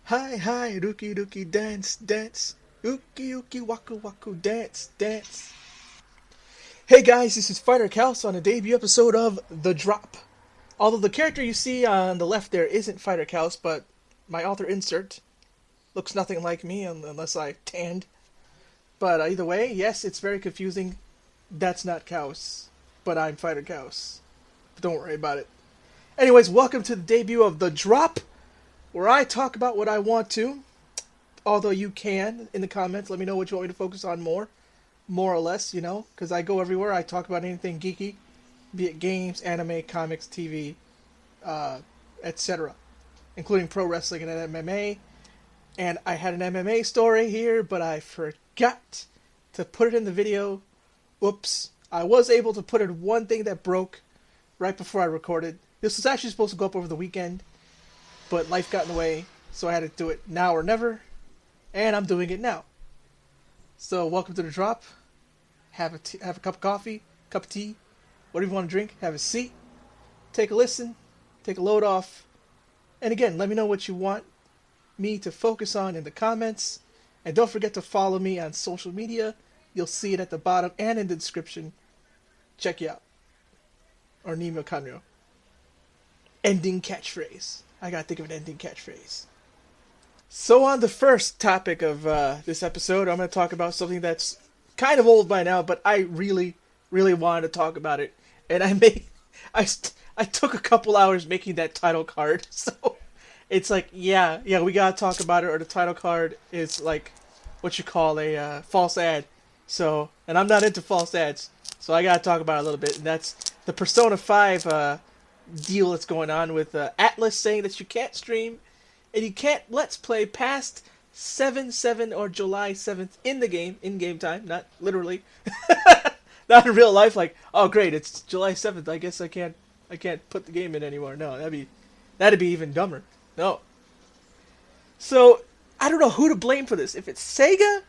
Hi, hi, Ruki, Ruki, dance, dance. Uki, uki, waku, waku, dance, dance. Hey guys, this is Fighter Kaus on a debut episode of The Drop. Although the character you see on the left there isn't Fighter Kaus, but my author insert looks nothing like me unless I tanned. But either way, yes, it's very confusing. That's not Kaus, but I'm Fighter Kaus. But don't worry about it. Anyways, welcome to the debut of The Drop, where I talk about what I want to. Although you can, in the comments, let me know what you want me to focus on more or less, because I go everywhere. I talk about anything geeky, be it games, anime, comics, TV, etc., including pro wrestling and MMA. And I had an MMA story here, but I forgot to put it in the video. Whoops. I was able to put in one thing that broke right before I recorded. This was actually supposed to go up over the weekend, but life got in the way, so I had to do it now or never, and I'm doing it now. So welcome to the drop. Have a cup of coffee, cup of tea, whatever you want to drink. Have a seat, take a listen, take a load off, and again, let me know what you want me to focus on in the comments. And don't forget to follow me on social media. You'll see it at the bottom and in the description. Check you out. Or Nemo Kanryo. Ending catchphrase. I gotta think of an ending catchphrase. So on the first topic of this episode, I'm going to talk about something that's kind of old by now, but I really, really wanted to talk about it. And I took a couple hours making that title card, so it's like, yeah, we gotta talk about it, or the title card is like what you call a false ad. So, and I'm not into false ads, so I gotta talk about it a little bit, and that's the Persona 5 deal that's going on with Atlas saying that you can't stream and you can't Let's Play past 7/7 or July 7th in the game, in game time, not literally, not in real life. Like, oh great, it's July 7th. I guess I can't put the game in anymore. No, that'd be even dumber. No. So I don't know who to blame for this. If it's Sega,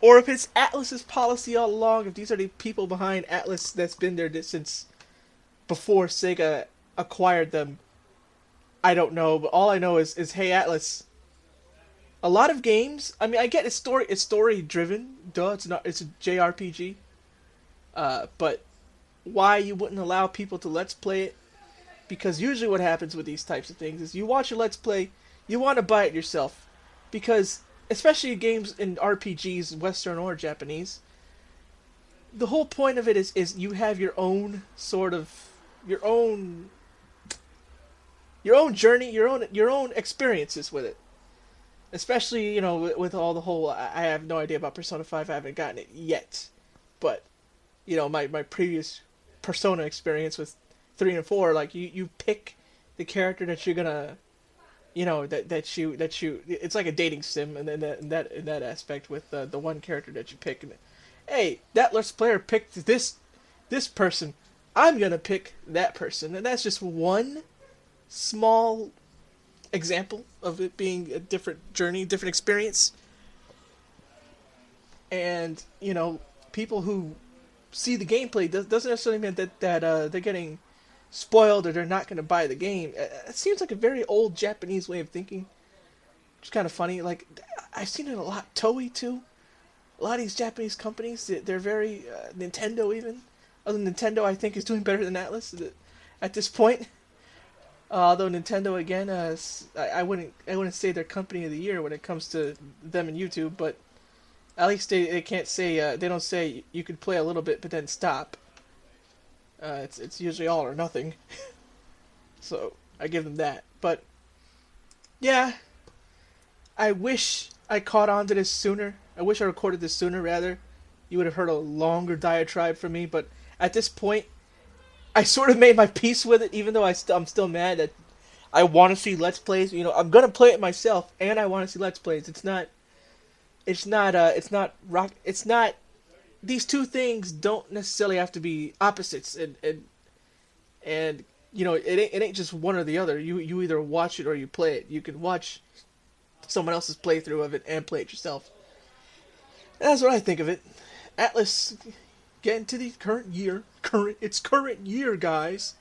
or if it's Atlas's policy all along. If these are the people behind Atlas that's been there since before Sega acquired them, I don't know. But all I know is hey Atlas. A lot of games. I mean, I get it's story driven. Duh, it's a JRPG. But why you wouldn't allow people to Let's Play it? Because usually what happens with these types of things is you watch a Let's Play, you want to buy it yourself. Because, especially games in RPGs, Western or Japanese, the whole point of it is you have your own sort of, your own journey, your own experiences with it. Especially, with all the whole, I have no idea about Persona 5, I haven't gotten it yet. But, my previous Persona experience with 3 and 4, like you pick the character that you're gonna, that you it's like a dating sim, and then in that aspect with the one character that you pick, and hey, that Let's Player picked this person, I'm gonna pick that person, and that's just one small example of it being a different journey, different experience, and people who see the gameplay doesn't necessarily mean that they're getting spoiled or they're not going to buy the game. It seems like a very old Japanese way of thinking, which is kind of funny. Like, I've seen it a lot. Toei too. A lot of these Japanese companies, they're very Nintendo even. Other than Nintendo, I think is doing better than Atlas at this point. Although Nintendo again, I wouldn't say they're company of the year when it comes to them and YouTube, but at least they can't say they don't say you could play a little bit but then stop. It's usually all or nothing. So I give them that. But yeah, I wish I caught on to this sooner. I wish I recorded this sooner, rather. You would have heard a longer diatribe from me, but at this point, I sort of made my peace with it, even though I'm still mad that I want to see Let's Plays. I'm gonna play it myself, and I want to see Let's Plays. It's not rock. It's not. These two things don't necessarily have to be opposites, and it ain't just one or the other. You either watch it or you play it. You can watch someone else's playthrough of it and play it yourself. That's what I think of it. Atlas, getting to the current year, guys,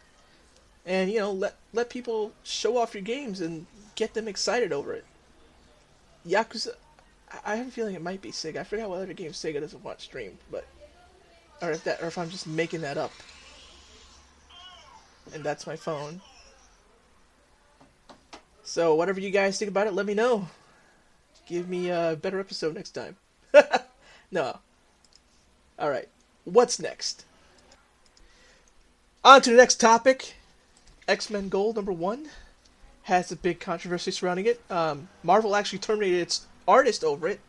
and let people show off your games and get them excited over it. Yakuza. I have a feeling it might be Sega. I forgot what other game Sega doesn't want streamed, but or if I'm just making that up. And that's my phone. So whatever you guys think about it, let me know. Give me a better episode next time. No. Alright. What's next? On to the next topic. X-Men Gold #1 has a big controversy surrounding it. Marvel actually terminated its artist over it.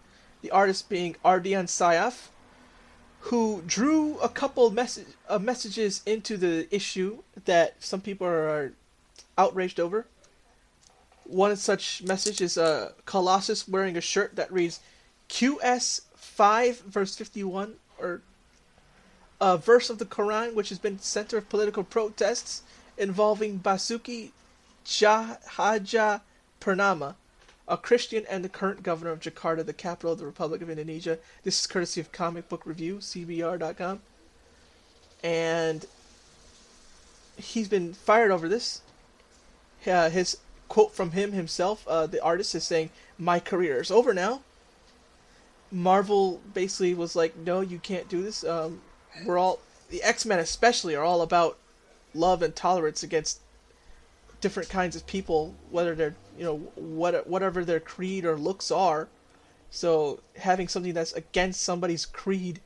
The artist being Ardian Syaf, who drew a couple messages into the issue that some people are outraged over. One such message is Colossus wearing a shirt that reads QS 5 verse 51, or a verse of the Quran which has been center of political protests involving Basuki Tjahaja Purnama, a Christian and the current governor of Jakarta, the capital of the Republic of Indonesia. This is courtesy of Comic Book Review, CBR.com. And he's been fired over this. His quote from him himself, the artist, is saying, "My career is over now." Marvel basically was like, "No, you can't do this. The X-Men especially are all about love and tolerance against different kinds of people, whether they're, whatever their creed or looks are. So having something that's against somebody's creed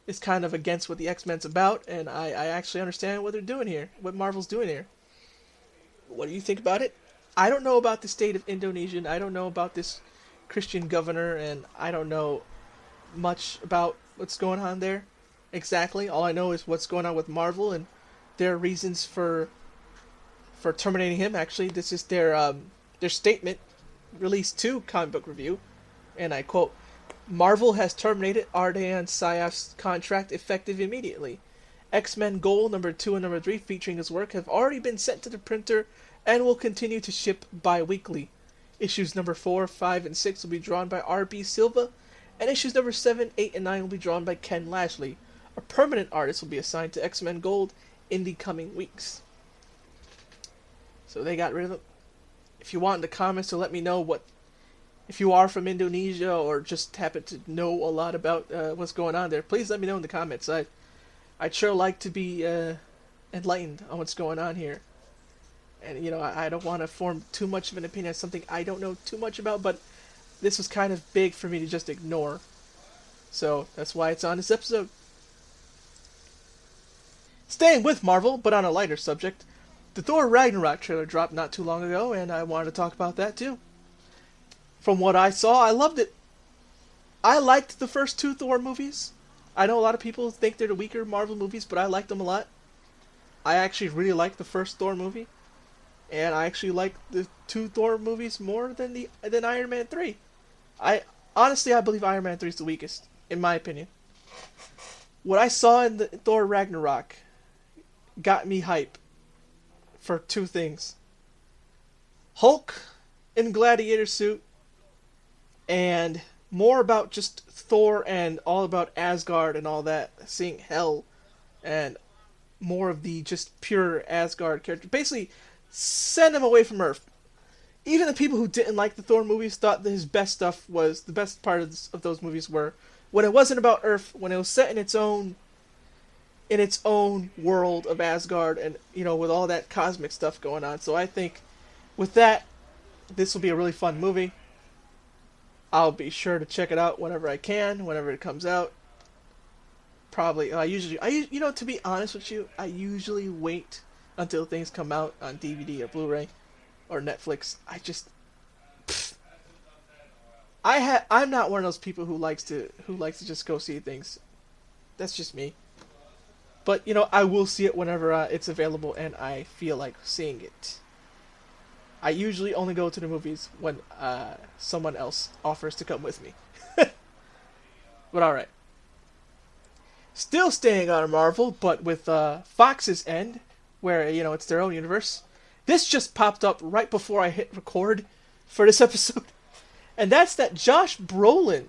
is kind of against what the X-Men's about, and I actually understand what they're doing here, what Marvel's doing here." What do you think about it? I don't know about the state of Indonesia. I don't know about this Christian governor, and I don't know much about what's going on there exactly. All I know is what's going on with Marvel and their reasons for terminating him. Actually, this is their statement released to Comic Book Review, and I quote, "Marvel has terminated Ardian Syaf's contract effective immediately. X-Men Gold #2 and #3 featuring his work have already been sent to the printer and will continue to ship bi-weekly. Issues #4, 5, and 6 will be drawn by R.B. Silva, and issues #7, 8, and 9 will be drawn by Ken Lashley. A permanent artist will be assigned to X-Men Gold in the coming weeks." So they got rid of him. If you want in the comments to let me know if you are from Indonesia or just happen to know a lot about what's going on there, please let me know in the comments. I'd sure like to be enlightened on what's going on here. And, I don't want to form too much of an opinion on something I don't know too much about, but this was kind of big for me to just ignore. So that's why it's on this episode. Staying with Marvel, but on a lighter subject, the Thor Ragnarok trailer dropped not too long ago, and I wanted to talk about that too. From what I saw, I loved it. I liked the first two Thor movies. I know a lot of people think they're the weaker Marvel movies, but I liked them a lot. I actually really liked the first Thor movie, and I actually liked the two Thor movies more than Iron Man 3. I believe Iron Man 3 is the weakest, in my opinion. What I saw in the Thor Ragnarok got me hype for two things: Hulk in gladiator suit, and more about just Thor and all about Asgard and all that, seeing Hell, and more of the just pure Asgard character. Basically, send him away from Earth. Even the people who didn't like the Thor movies thought that his best stuff was, the best part of those movies were when it wasn't about Earth, when it was set in its own world of Asgard, and with all that cosmic stuff going on. So I think with that, this will be a really fun movie. I'll be sure to check it out whenever I can, whenever it comes out. Probably, to be honest with you, I usually wait until things come out on DVD or Blu-ray or Netflix. I'm not one of those people who likes to just go see things. That's just me. But I will see it whenever it's available and I feel like seeing it. I usually only go to the movies when someone else offers to come with me. But alright. Still staying on Marvel, but with Fox's end, where, it's their own universe. This just popped up right before I hit record for this episode. And that's that Josh Brolin,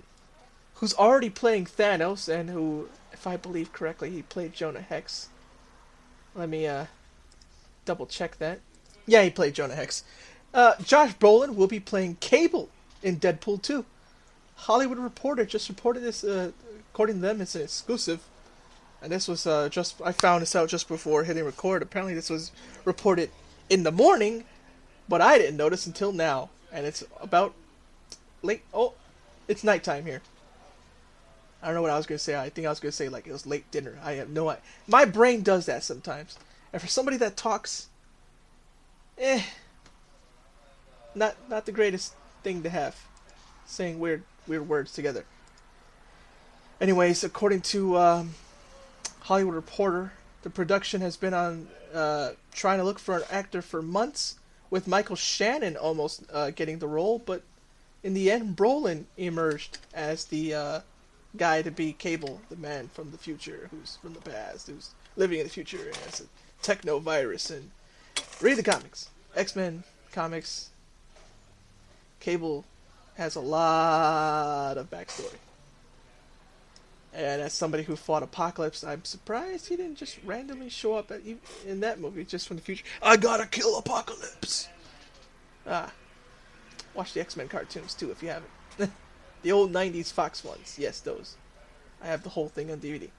who's already playing Thanos, and who, if I believe correctly, he played Jonah Hex. Let me double check that. Yeah, he played Jonah Hex. Josh Brolin will be playing Cable in Deadpool 2. Hollywood Reporter just reported this. According to them, it's an exclusive. And this was I found this out just before hitting record. Apparently, this was reported in the morning, but I didn't notice until now. And it's about late. Oh, it's nighttime here. I don't know what I was going to say. I think I was going to say like it was late dinner. I have no idea. My brain does that sometimes. And for somebody that talks, not the greatest thing to have, saying weird words together. Anyways, according to Hollywood Reporter, the production has been on trying to look for an actor for months, with Michael Shannon almost getting the role, but in the end, Brolin emerged as the guy to be Cable, the man from the future, who's from the past, who's living in the future as a techno virus. And read the comics, XMen comics. Cable has a lot of backstory. And as somebody who fought Apocalypse, I'm surprised he didn't just randomly show up in that movie just from the future. I gotta kill Apocalypse! Watch the X-Men cartoons too if you haven't. The old 90s Fox ones. Yes, those. I have the whole thing on DVD.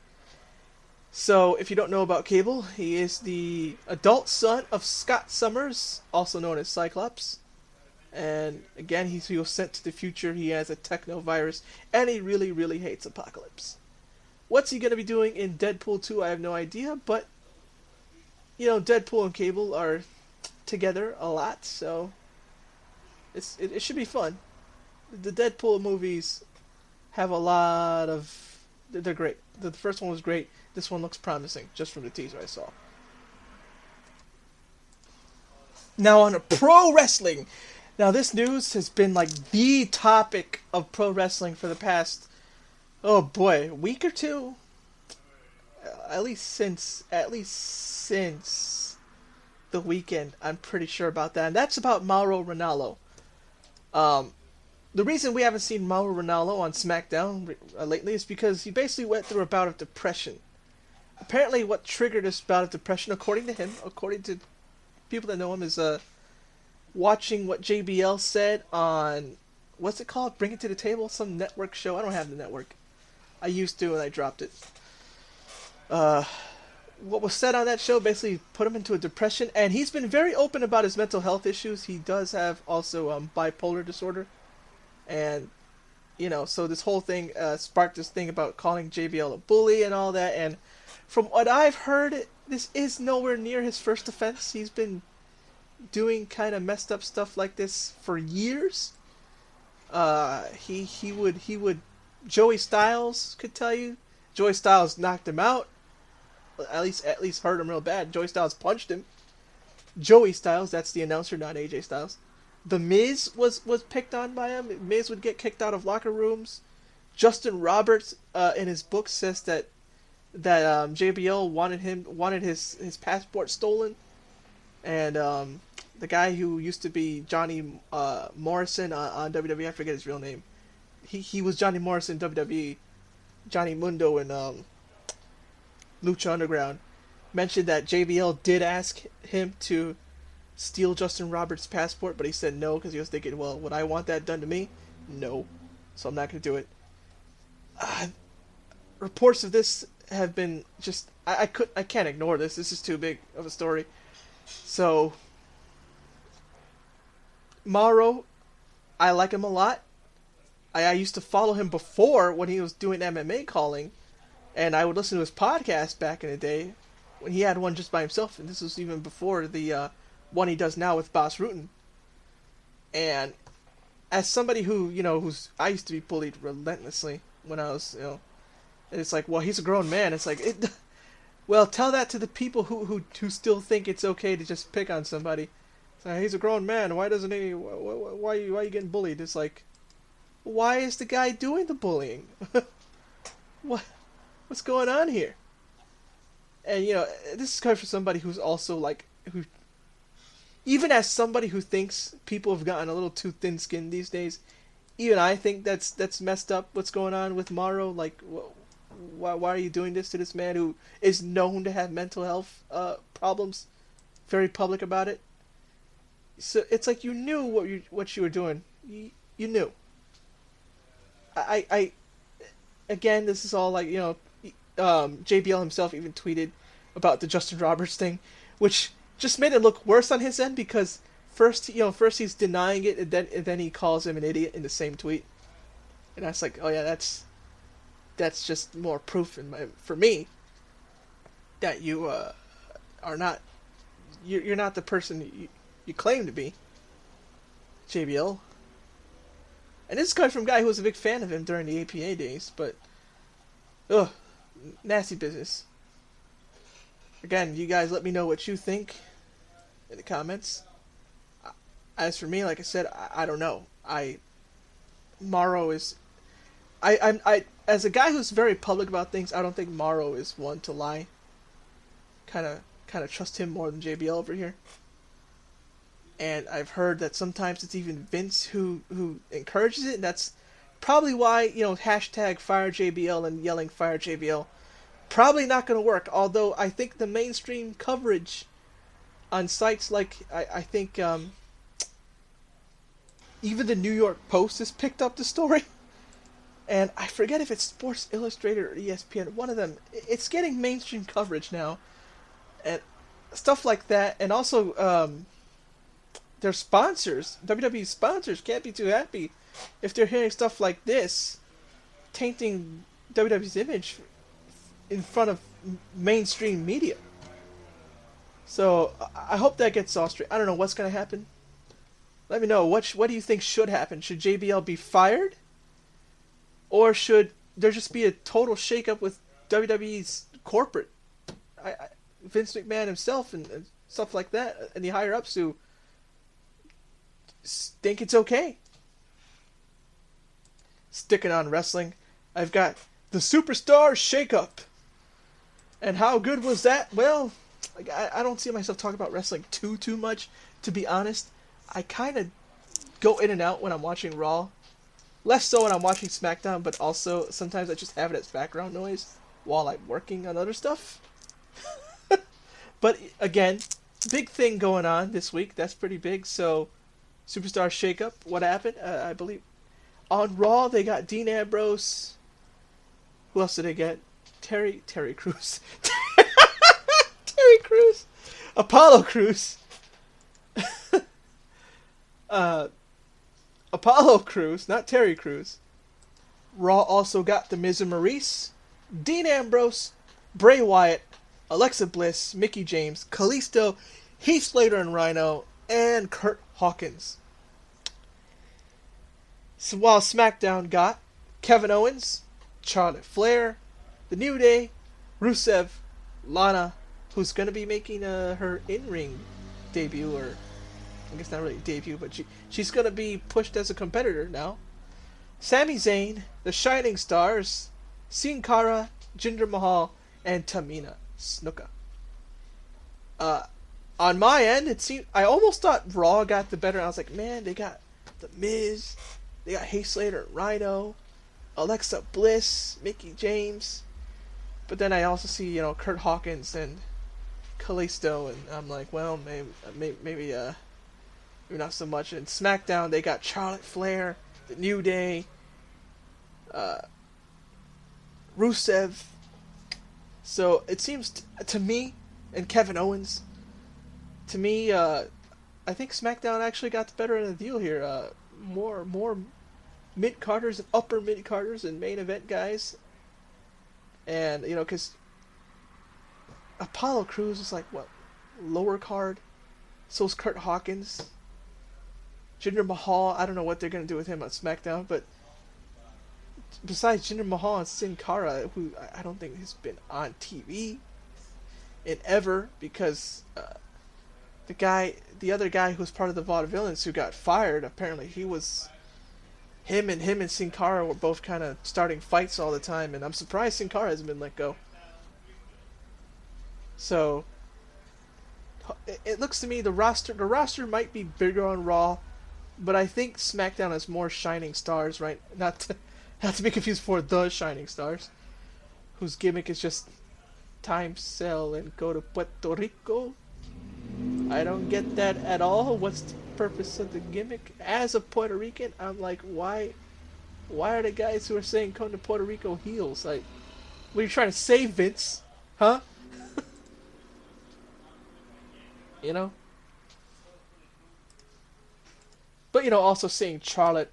So, if you don't know about Cable, he is the adult son of Scott Summers, also known as Cyclops. And again, he was sent to the future. He has a techno virus, and he really, really hates Apocalypse. What's he going to be doing in Deadpool 2? I have no idea, but, Deadpool and Cable are together a lot, so it should be fun. The Deadpool movies have a lot of... They're great. The first one was great. This one looks promising, just from the teaser I saw. Now on to pro wrestling. Now this news has been like the topic of pro wrestling for the past, week or two. At least since the weekend, I'm pretty sure about that. And that's about Mauro Ranallo. The reason we haven't seen Mauro Ranallo on SmackDown lately is because he basically went through a bout of depression. Apparently what triggered this bout of depression, according to him, according to people that know him, is watching what JBL said on, what's it called? Bring It to the Table? Some network show. I don't have the network. I used to and I dropped it. What was said on that show basically put him into a depression, and he's been very open about his mental health issues. He does have also bipolar disorder. And, so this whole thing sparked this thing about calling JBL a bully and all that. And from what I've heard, this is nowhere near his first offense. He's been doing kind of messed up stuff like this for years. He would Joey Styles could tell you. Joey Styles knocked him out. At least hurt him real bad. Joey Styles punched him. Joey Styles, that's the announcer, not AJ Styles. The Miz was picked on by him. Miz would get kicked out of locker rooms. Justin Roberts in his book says that JBL wanted his passport stolen, and the guy who used to be Johnny Morrison on WWE, I forget his real name. He was Johnny Morrison in WWE, Johnny Mundo in Lucha Underground, mentioned that JBL did ask him to steal Justin Roberts' passport, but he said no because he was thinking, well, would I want that done to me? No, so I'm not going to do it. Reports of this have been just I can't ignore this. This is too big of a story. So Mauro, I like him a lot. I used to follow him before when he was doing MMA calling, and I would listen to his podcast back in the day when he had one just by himself, and this was even before the one he does now with Bas Rutten. And as somebody who, I used to be bullied relentlessly when I was, and it's like, well, he's a grown man. It's like, well, tell that to the people who still think it's okay to just pick on somebody. It's like, he's a grown man. Why doesn't he? Why are you getting bullied? It's like, why is the guy doing the bullying? What's going on here? And this is coming from somebody who's also who, even as somebody who thinks people have gotten a little too thin-skinned these days, even I think that's messed up. What's going on with Mauro? Like, why are you doing this to this man who is known to have mental health problems? Very public about it. So it's like you knew what you were doing. you knew. I again, this is all like, JBL himself even tweeted about the Justin Roberts thing, which just made it look worse on his end because first he's denying it, and then he calls him an idiot in the same tweet, and I was like, oh yeah, that's just more proof for me that you are not you're not the person you claim to be, JBL. And this is coming from a guy who was a big fan of him during the APA days, but ugh, nasty business. Again, you guys let me know what you think in the comments. As for me, like I said, I don't know. Mauro is, I as a guy who's very public about things, I don't think Mauro is one to lie. Kind of trust him more than JBL over here. And I've heard that sometimes it's even Vince who encourages it, and that's probably why, hashtag fire JBL and yelling fire JBL probably not going to work. Although I think the mainstream coverage on sites like I think even the New York Post has picked up the story, and I forget if it's Sports Illustrated or ESPN, one of them. It's getting mainstream coverage now, and stuff like that, and also their sponsors, WWE sponsors, can't be too happy if they're hearing stuff like this, tainting WWE's image in front of mainstream media. So I hope that gets all straight. I don't know what's going to happen. Let me know. What do you think should happen? Should JBL be fired? Or should there just be a total shakeup with WWE's corporate? Vince McMahon himself and stuff like that, and the higher-ups who think it's okay. Sticking on wrestling, I've got the Superstar Shakeup. And how good was that? Well, I don't see myself talking about wrestling too much, to be honest. I kind of go in and out when I'm watching Raw. Less so when I'm watching SmackDown, but also sometimes I just have it as background noise while I'm working on other stuff. But again, big thing going on this week. That's pretty big. So, Superstar Shakeup. What happened? I believe on Raw they got Dean Ambrose. Who else did they get? Terry Crews. Terry Crews. Apollo Crews. Apollo Crews, not Terry Crews. Raw also got The Miz and Maurice, Dean Ambrose, Bray Wyatt, Alexa Bliss, Mickie James, Kalisto, Heath Slater and Rhino, and Kurt Hawkins. So while SmackDown got Kevin Owens, Charlotte Flair, The New Day, Rusev, Lana, who's going to be making her in-ring debut, or I guess not really debut, but she's going to be pushed as a competitor now. Sami Zayn, The Shining Stars, Sin Cara, Jinder Mahal, and Tamina Snuka. On my end, it seemed I almost thought Raw got the better. I was like, man, they got The Miz, they got Heath Slater and Rhino, Alexa Bliss, Mickie James. But then I also see, Kurt Hawkins and Kalisto, and I'm like, well, maybe not so much. In SmackDown, they got Charlotte Flair, The New Day, Rusev. So it seems to me, and Kevin Owens, to me, I think SmackDown actually got the better end of the deal here. More mid-carders and upper mid-carders and main event guys. And, because Apollo Crews is like, what, lower card? So's Kurt Hawkins. Jinder Mahal, I don't know what they're going to do with him on SmackDown, but besides Jinder Mahal and Sin Cara, who I don't think has been on TV in ever, because the other guy who was part of the Vaudevillains who got fired, apparently him and Sin Cara were both kind of starting fights all the time, and I'm surprised Sin Cara hasn't been let go. So it looks to me the roster might be bigger on Raw, but I think SmackDown has more shining stars, right? Not to be confused for the Shining Stars, whose gimmick is just time sell and go to Puerto Rico. I don't get that at all. purpose of the gimmick. As a Puerto Rican, I'm like, why are the guys who are saying come to Puerto Rico heels? Like, what are you trying to say, Vince? Huh? You know? But, you know, also seeing Charlotte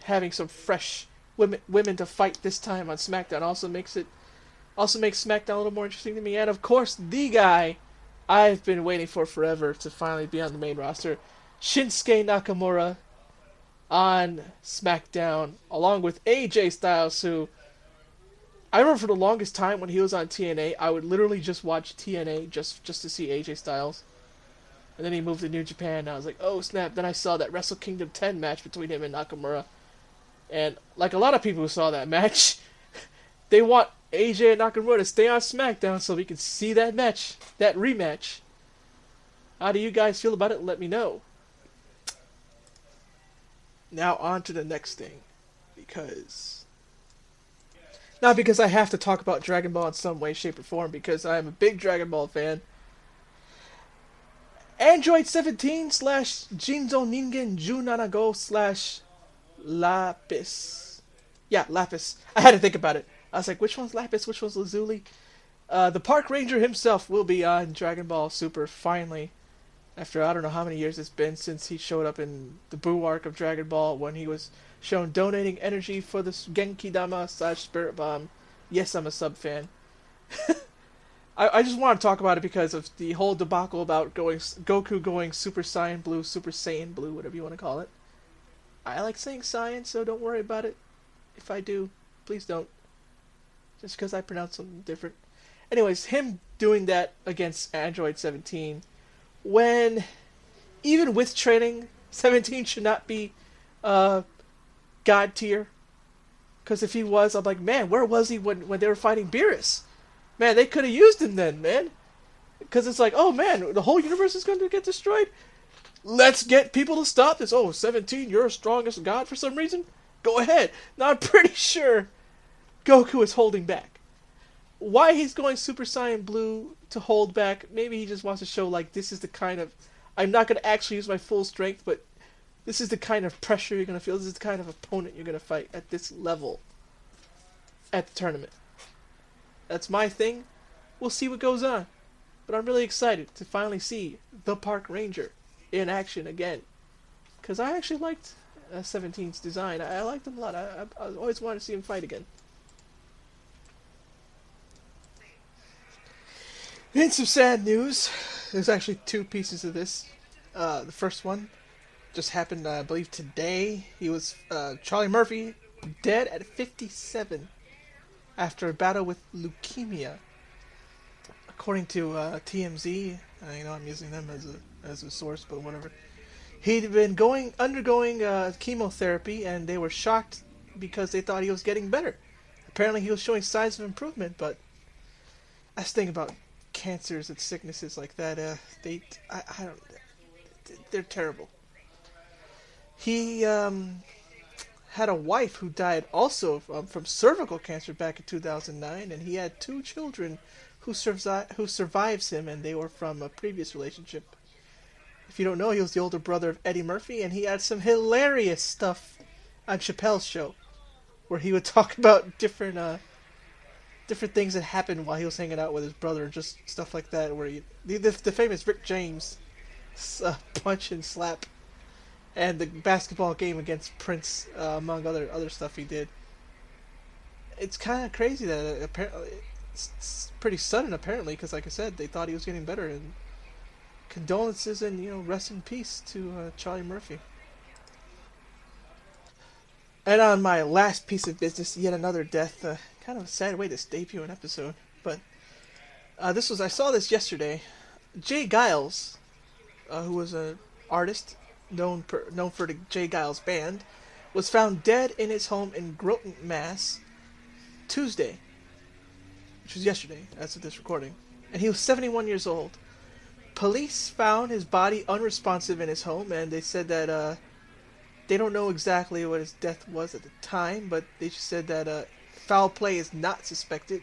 having some fresh women to fight this time on SmackDown also makes SmackDown a little more interesting to me. And of course, the guy I've been waiting for forever to finally be on the main roster, Shinsuke Nakamura on SmackDown, along with AJ Styles, who I remember for the longest time when he was on TNA, I would literally just watch TNA just to see AJ Styles. And then he moved to New Japan, and I was like, oh snap. Then I saw that Wrestle Kingdom 10 match between him and Nakamura. And like a lot of people who saw that match, they want AJ and Nakamura to stay on SmackDown so we can see that match, that rematch. How do you guys feel about it? Let me know. Now on to the next thing. Not because I have to talk about Dragon Ball in some way, shape, or form, because I am a big Dragon Ball fan. Android 17 / Jinzo Ningen Junanago / Lapis. Yeah, Lapis. I had to think about it. I was like, which one's Lapis? Which one's Lazuli? The Park Ranger himself will be on Dragon Ball Super finally. After I don't know how many years it's been since he showed up in the Buu arc of Dragon Ball when he was shown donating energy for the Genki Dama / Spirit Bomb. Yes, I'm a sub fan. I just want to talk about it because of the whole debacle about Goku going Super Saiyan Blue, Super Saiyan Blue, whatever you want to call it. I like saying Saiyan, so don't worry about it. If I do, please don't. Just because I pronounce something different. Anyways, him doing that against Android 17, when, even with training, 17 should not be God tier. Because if he was, I'm like, man, where was he when they were fighting Beerus? Man, they could have used him then, man. Because it's like, oh man, the whole universe is going to get destroyed? Let's get people to stop this. Oh, 17, you're a strongest god for some reason? Go ahead. Now, I'm pretty sure Goku is holding back. Why he's going Super Saiyan Blue to hold back, maybe he just wants to show, like, this is the kind of... I'm not going to actually use my full strength, but this is the kind of pressure you're going to feel. This is the kind of opponent you're going to fight at this level at the tournament. That's my thing. We'll see what goes on. But I'm really excited to finally see the Park Ranger in action again. Because I actually liked 17's design. I liked him a lot. I always wanted to see him fight again. In some sad news, there's actually two pieces of this. The first one just happened, I believe, today. He was, Charlie Murphy, dead at 57 after a battle with leukemia. According to TMZ, I know I'm using them as a source, but whatever. He'd been undergoing chemotherapy, and they were shocked because they thought he was getting better. Apparently, he was showing signs of improvement, but that's the thing about cancers and sicknesses like that. They're terrible. He had a wife who died also from cervical cancer back in 2009, and he had 2 children who survives him, and they were from a previous relationship. If you don't know, he was the older brother of Eddie Murphy, and he had some hilarious stuff on Chappelle's show, where he would talk about different things that happened while he was hanging out with his brother, just stuff like that, where the famous Rick James punch and slap, and the basketball game against Prince, among other stuff he did. It's kind of crazy that apparently it's pretty sudden, apparently, because like I said, they thought he was getting better. And condolences and rest in peace to Charlie Murphy. And on my last piece of business, yet another death. Kind of a sad way to debut an episode, but I saw this yesterday. Geils, who was an artist known for the Geils band, was found dead in his home in Groton, Mass. Tuesday, which was yesterday, as of this recording, and he was 71 years old. Police found his body unresponsive in his home, and they said that they don't know exactly what his death was at the time, but they just said that foul play is not suspected,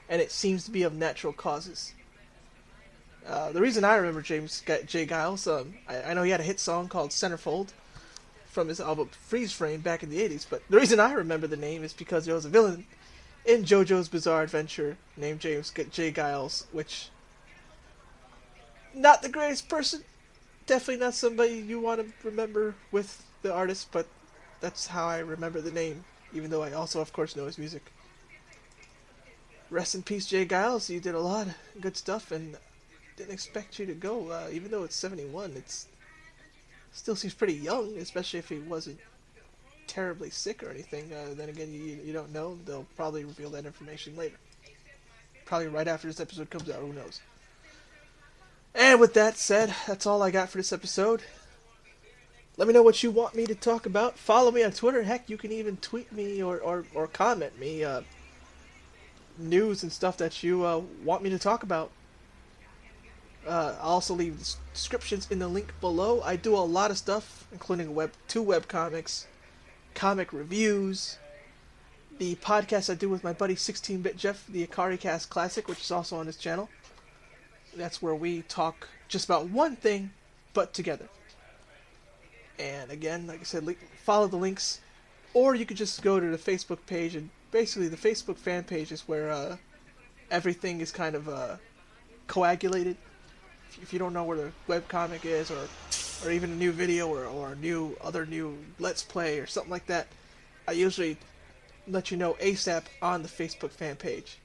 and it seems to be of natural causes. The reason I remember J. Giles, I know he had a hit song called Centerfold from his album Freeze Frame back in the 80s, but the reason I remember the name is because there was a villain in JoJo's Bizarre Adventure named J. Giles, which, not the greatest person, definitely not somebody you want to remember with the artist, but that's how I remember the name, even though I also, of course, know his music. Rest in peace, Jay Giles. You did a lot of good stuff, and didn't expect you to go. Even though it's 71, it's still seems pretty young, especially if he wasn't terribly sick or anything. Then again, you don't know. They'll probably reveal that information later. Probably right after this episode comes out. Who knows? And with that said, that's all I got for this episode. Let me know what you want me to talk about. Follow me on Twitter. Heck, you can even tweet me or comment me news and stuff that you want me to talk about. I'll also leave descriptions in the link below. I do a lot of stuff, including two web comics, comic reviews, the podcast I do with my buddy 16-Bit Jeff, the Akari Cast Classic, which is also on this channel. That's where we talk just about one thing, but together. And again, like I said, follow the links, or you could just go to the Facebook page, and basically the Facebook fan page is where everything is kind of coagulated. If you don't know where the webcomic is, or even a new video, or a new Let's Play, or something like that, I usually let you know ASAP on the Facebook fan page.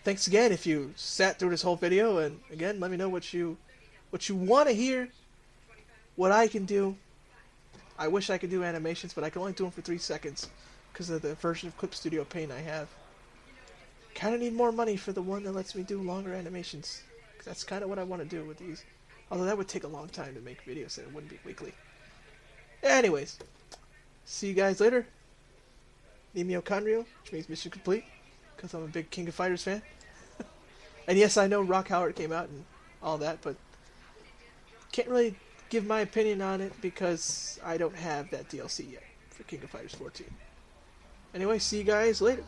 Thanks again if you sat through this whole video, and again, let me know what you want to hear, what I can do. I wish I could do animations, but I can only do them for 3 seconds because of the version of Clip Studio Paint I have. Kind of need more money for the one that lets me do longer animations. That's kind of what I want to do with these. Although that would take a long time to make videos and it wouldn't be weekly. Anyways, see you guys later. Need mitochondrial, which means mission complete, because I'm a big King of Fighters fan. And yes, I know Rock Howard came out and all that, but can't really give my opinion on it because I don't have that DLC yet for King of Fighters 14. Anyway, see you guys later.